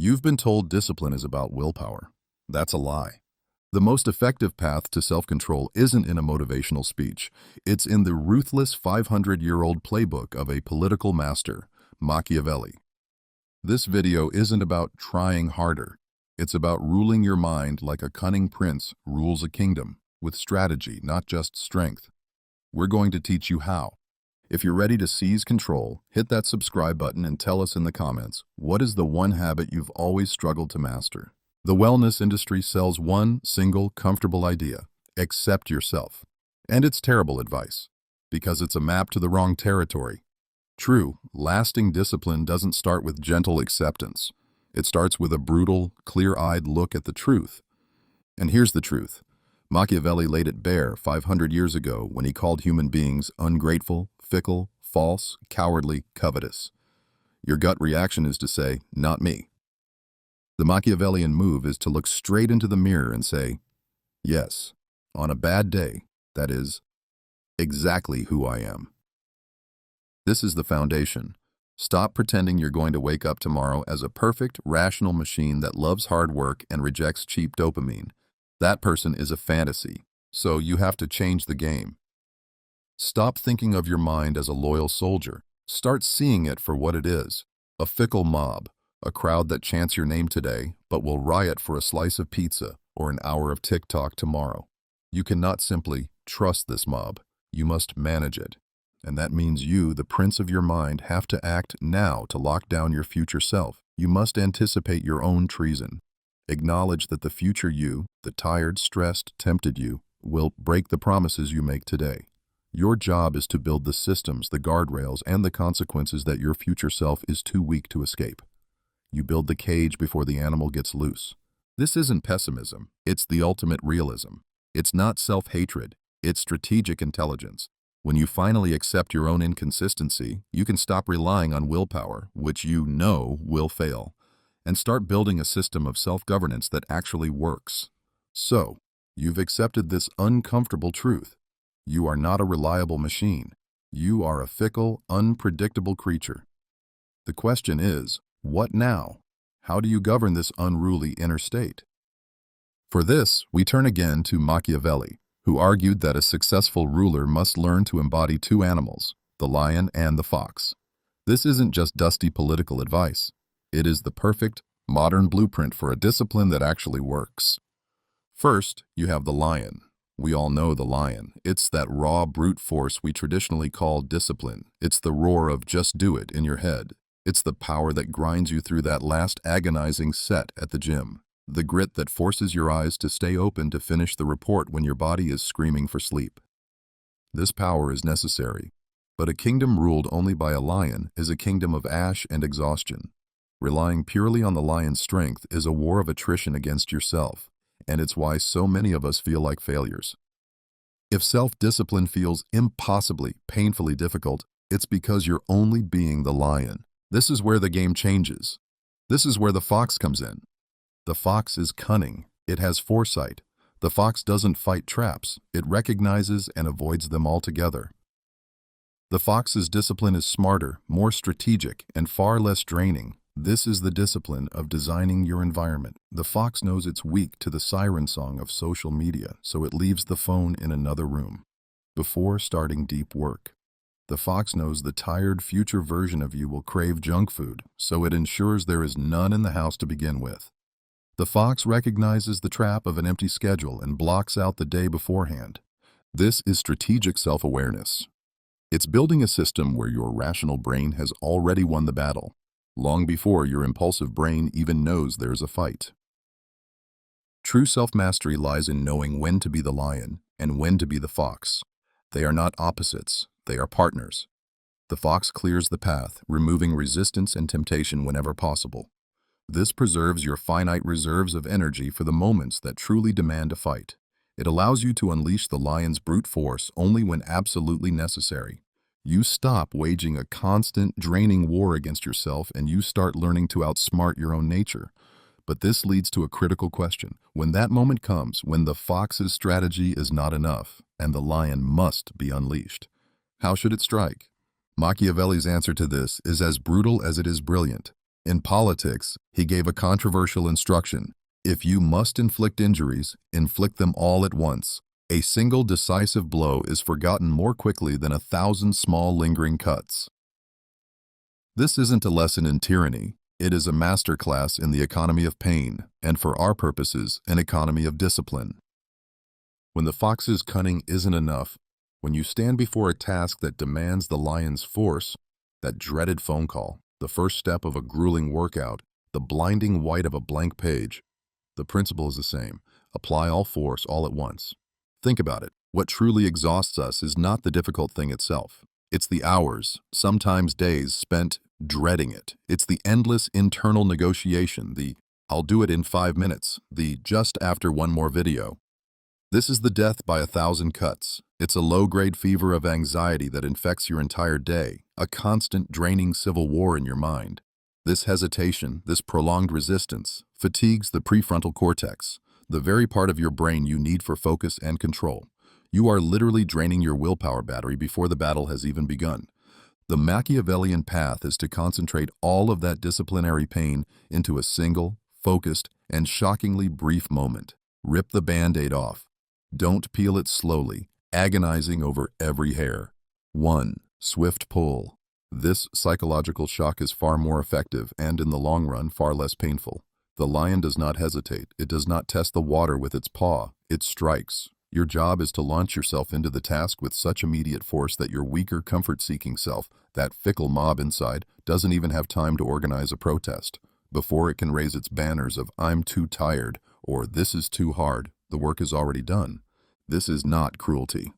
You've been told discipline is about willpower. That's a lie. The most effective path to self-control isn't in a motivational speech. It's in the ruthless 500-year-old playbook of a political master, Machiavelli. This video isn't about trying harder. It's about ruling your mind like a cunning prince rules a kingdom, with strategy, not just strength. We're going to teach you how. If you're ready to seize control, hit that subscribe button and tell us in the comments, what is the one habit you've always struggled to master? The wellness industry sells one single comfortable idea: accept yourself. And it's terrible advice, because it's a map to the wrong territory. True, lasting discipline doesn't start with gentle acceptance. It starts with a brutal, clear-eyed look at the truth. And here's the truth. Machiavelli laid it bare 500 years ago when he called human beings ungrateful, fickle, false, cowardly, covetous. Your gut reaction is to say, not me. The Machiavellian move is to look straight into the mirror and say, yes, on a bad day, that is exactly who I am. This is the foundation. Stop pretending you're going to wake up tomorrow as a perfect, rational machine that loves hard work and rejects cheap dopamine. That person is a fantasy, so you have to change the game. Stop thinking of your mind as a loyal soldier. Start seeing it for what it is: a fickle mob, a crowd that chants your name today but will riot for a slice of pizza or an hour of TikTok tomorrow. You cannot simply trust this mob. You must manage it. And that means you, the prince of your mind, have to act now to lock down your future self. You must anticipate your own treason. Acknowledge that the future you, the tired, stressed, tempted you, will break the promises you make today. Your job is to build the systems, the guardrails, and the consequences that your future self is too weak to escape. You build the cage before the animal gets loose. This isn't pessimism. It's the ultimate realism. It's not self-hatred. It's strategic intelligence. When you finally accept your own inconsistency, you can stop relying on willpower, which you know will fail, and start building a system of self-governance that actually works. So, you've accepted this uncomfortable truth. You are not a reliable machine. You are a fickle, unpredictable creature. The question is, what now? How do you govern this unruly inner state? For this, we turn again to Machiavelli, who argued that a successful ruler must learn to embody two animals, the lion and the fox. This isn't just dusty political advice. It is the perfect, modern blueprint for a discipline that actually works. First, you have the lion. We all know the lion. It's that raw brute force we traditionally call discipline. It's the roar of just do it in your head. It's the power that grinds you through that last agonizing set at the gym. The grit that forces your eyes to stay open to finish the report when your body is screaming for sleep. This power is necessary, but a kingdom ruled only by a lion is a kingdom of ash and exhaustion. Relying purely on the lion's strength is a war of attrition against yourself, and it's why so many of us feel like failures. If self-discipline feels impossibly, painfully difficult, it's because you're only being the lion. This is where the game changes. This is where the fox comes in. The fox is cunning. It has foresight. The fox doesn't fight traps. It recognizes and avoids them altogether. The fox's discipline is smarter, more strategic, and far less draining. This is the discipline of designing your environment. The fox knows it's weak to the siren song of social media, so it leaves the phone in another room before starting deep work. The fox knows the tired future version of you will crave junk food, so it ensures there is none in the house to begin with. The fox recognizes the trap of an empty schedule and blocks out the day beforehand. This is strategic self-awareness. It's building a system where your rational brain has already won the battle, long before your impulsive brain even knows there's a fight. True self-mastery lies in knowing when to be the lion and when to be the fox. They are not opposites, they are partners. The fox clears the path, removing resistance and temptation whenever possible. This preserves your finite reserves of energy for the moments that truly demand a fight. It allows you to unleash the lion's brute force only when absolutely necessary. You stop waging a constant, draining war against yourself and you start learning to outsmart your own nature. But this leads to a critical question. When that moment comes, when the fox's strategy is not enough and the lion must be unleashed, how should it strike? Machiavelli's answer to this is as brutal as it is brilliant. In politics, he gave a controversial instruction: if you must inflict injuries, inflict them all at once. A single decisive blow is forgotten more quickly than 1,000 small lingering cuts. This isn't a lesson in tyranny. It is a masterclass in the economy of pain, and for our purposes, an economy of discipline. When the fox's cunning isn't enough, when you stand before a task that demands the lion's force, that dreaded phone call, the first step of a grueling workout, the blinding white of a blank page, the principle is the same. Apply all force all at once. Think about it. What truly exhausts us is not the difficult thing itself. It's the hours, sometimes days, spent dreading it. It's the endless internal negotiation, the "I'll do it in 5 minutes," the "just after one more video." This is the death by 1,000 cuts. It's a low-grade fever of anxiety that infects your entire day, a constant draining civil war in your mind. This hesitation, this prolonged resistance, fatigues the prefrontal cortex, the very part of your brain you need for focus and control. You are literally draining your willpower battery before the battle has even begun. The Machiavellian path is to concentrate all of that disciplinary pain into a single, focused, and shockingly brief moment. Rip the Band-Aid off. Don't peel it slowly, agonizing over every hair. 1. Swift pull. This psychological shock is far more effective and, in the long run, far less painful. The lion does not hesitate. It does not test the water with its paw. It strikes. Your job is to launch yourself into the task with such immediate force that your weaker, comfort-seeking self, that fickle mob inside, doesn't even have time to organize a protest. Before it can raise its banners of "I'm too tired" or "this is too hard," the work is already done. This is not cruelty.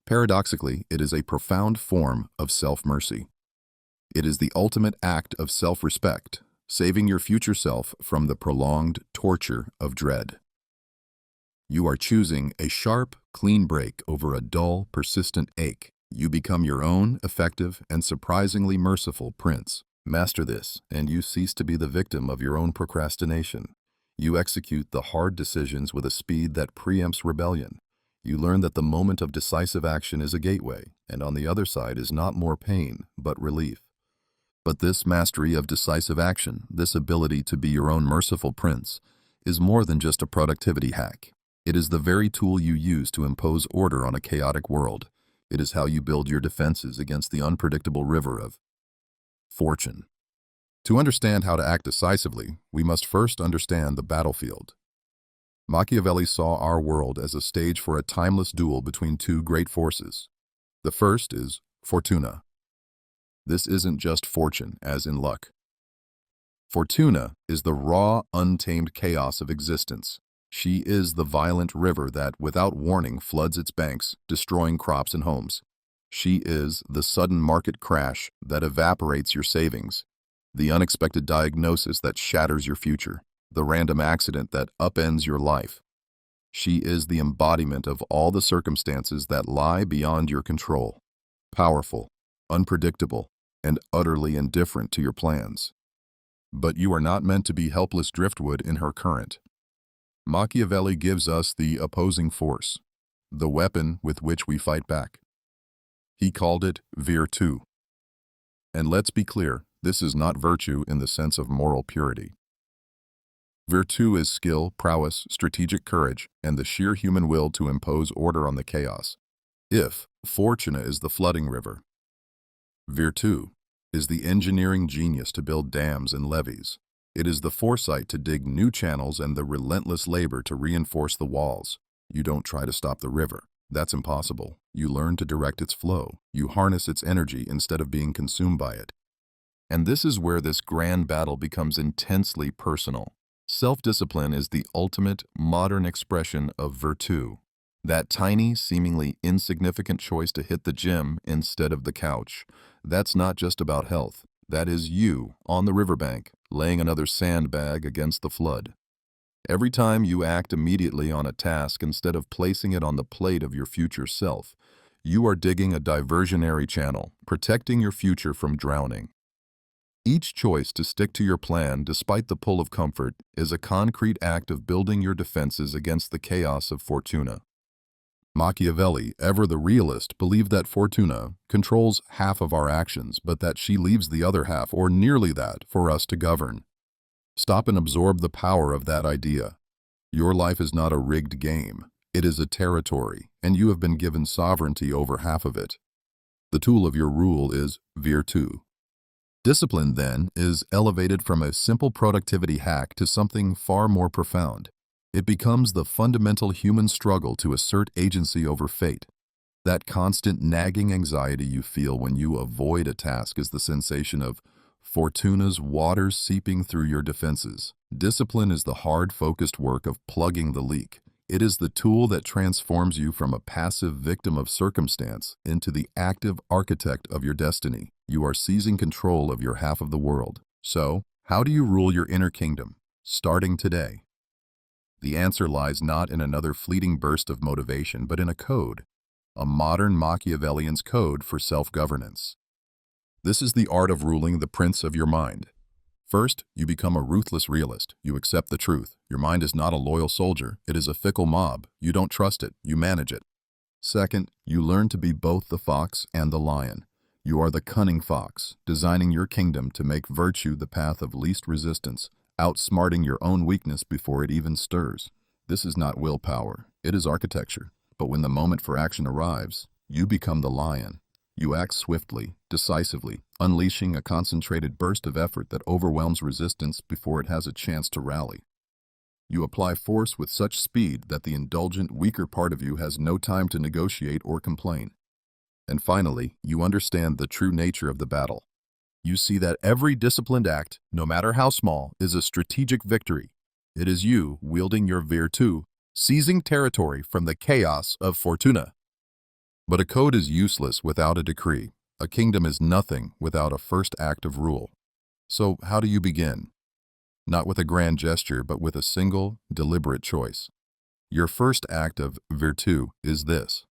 Paradoxically, it is a profound form of self-mercy. It is the ultimate act of self-respect, saving your future self from the prolonged torture of dread. You are choosing a sharp, clean break over a dull, persistent ache. You become your own effective and surprisingly merciful prince. Master this, and you cease to be the victim of your own procrastination. You execute the hard decisions with a speed that preempts rebellion. You learn that the moment of decisive action is a gateway, and on the other side is not more pain, but relief. But this mastery of decisive action, this ability to be your own merciful prince, is more than just a productivity hack. It is the very tool you use to impose order on a chaotic world. It is how you build your defenses against the unpredictable river of fortune. To understand how to act decisively, we must first understand the battlefield. Machiavelli saw our world as a stage for a timeless duel between two great forces. The first is Fortuna. This isn't just fortune, as in luck. Fortuna is the raw, untamed chaos of existence. She is the violent river that, without warning, floods its banks, destroying crops and homes. She is the sudden market crash that evaporates your savings, the unexpected diagnosis that shatters your future, the random accident that upends your life. She is the embodiment of all the circumstances that lie beyond your control, powerful, unpredictable, and utterly indifferent to your plans. But you are not meant to be helpless driftwood in her current. Machiavelli gives us the opposing force, the weapon with which we fight back. He called it Virtu. And let's be clear, this is not virtue in the sense of moral purity. Virtu is skill, prowess, strategic courage, and the sheer human will to impose order on the chaos. If Fortuna is the flooding river, Virtu is the engineering genius to build dams and levees. It is the foresight to dig new channels and the relentless labor to reinforce the walls. You don't try to stop the river. That's impossible. You learn to direct its flow. You harness its energy instead of being consumed by it. And this is where this grand battle becomes intensely personal. Self-discipline is the ultimate modern expression of virtu. That tiny, seemingly insignificant choice to hit the gym instead of the couch. That's not just about health. That is you, on the riverbank, laying another sandbag against the flood. Every time you act immediately on a task instead of placing it on the plate of your future self, you are digging a diversionary channel, protecting your future from drowning. Each choice to stick to your plan despite the pull of comfort is a concrete act of building your defenses against the chaos of Fortuna. Machiavelli, ever the realist, believed that Fortuna controls half of our actions, but that she leaves the other half, or nearly that, for us to govern. Stop and absorb the power of that idea. Your life is not a rigged game. It is a territory, and you have been given sovereignty over half of it. The tool of your rule is Virtu. Discipline, then, is elevated from a simple productivity hack to something far more profound. It becomes the fundamental human struggle to assert agency over fate. That constant nagging anxiety you feel when you avoid a task is the sensation of Fortuna's waters seeping through your defenses. Discipline is the hard, focused work of plugging the leak. It is the tool that transforms you from a passive victim of circumstance into the active architect of your destiny. You are seizing control of your half of the world. So, how do you rule your inner kingdom, starting today? The answer lies not in another fleeting burst of motivation, but in a code, a modern Machiavellian's code for self-governance. This is the art of ruling the prince of your mind. First, you become a ruthless realist. You accept the truth. Your mind is not a loyal soldier. It is a fickle mob. You don't trust it. You manage it. Second, you learn to be both the fox and the lion. You are the cunning fox, designing your kingdom to make virtue the path of least resistance, outsmarting your own weakness before it even stirs. This is not willpower. It is architecture. But when the moment for action arrives, you become the lion. You act swiftly, decisively, unleashing a concentrated burst of effort that overwhelms resistance before it has a chance to rally. You apply force with such speed that the indulgent, weaker part of you has no time to negotiate or complain. And finally, you understand the true nature of the battle. You see that every disciplined act, no matter how small, is a strategic victory. It is you, wielding your Virtu, seizing territory from the chaos of Fortuna. But a code is useless without a decree. A kingdom is nothing without a first act of rule. So how do you begin? Not with a grand gesture, but with a single, deliberate choice. Your first act of Virtu is this.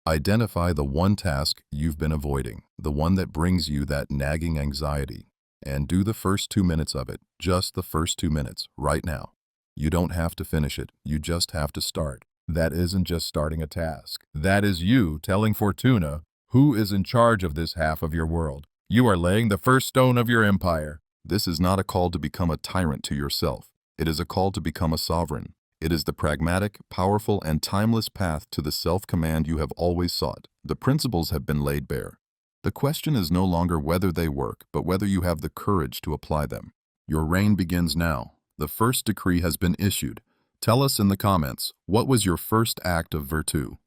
Identify the one task you've been avoiding, the one that brings you that nagging anxiety, and do the first 2 minutes of it, just the first 2 minutes, right now. You don't have to finish it, you just have to start. That isn't just starting a task. That is you telling Fortuna who is in charge of this half of your world. You are laying the first stone of your empire. This is not a call to become a tyrant to yourself. It is a call to become a sovereign. It is the pragmatic, powerful, and timeless path to the self-command you have always sought. The principles have been laid bare. The question is no longer whether they work, but whether you have the courage to apply them. Your reign begins now. The first decree has been issued. Tell us in the comments, what was your first act of Virtu?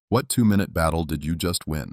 What 2-minute battle did you just win?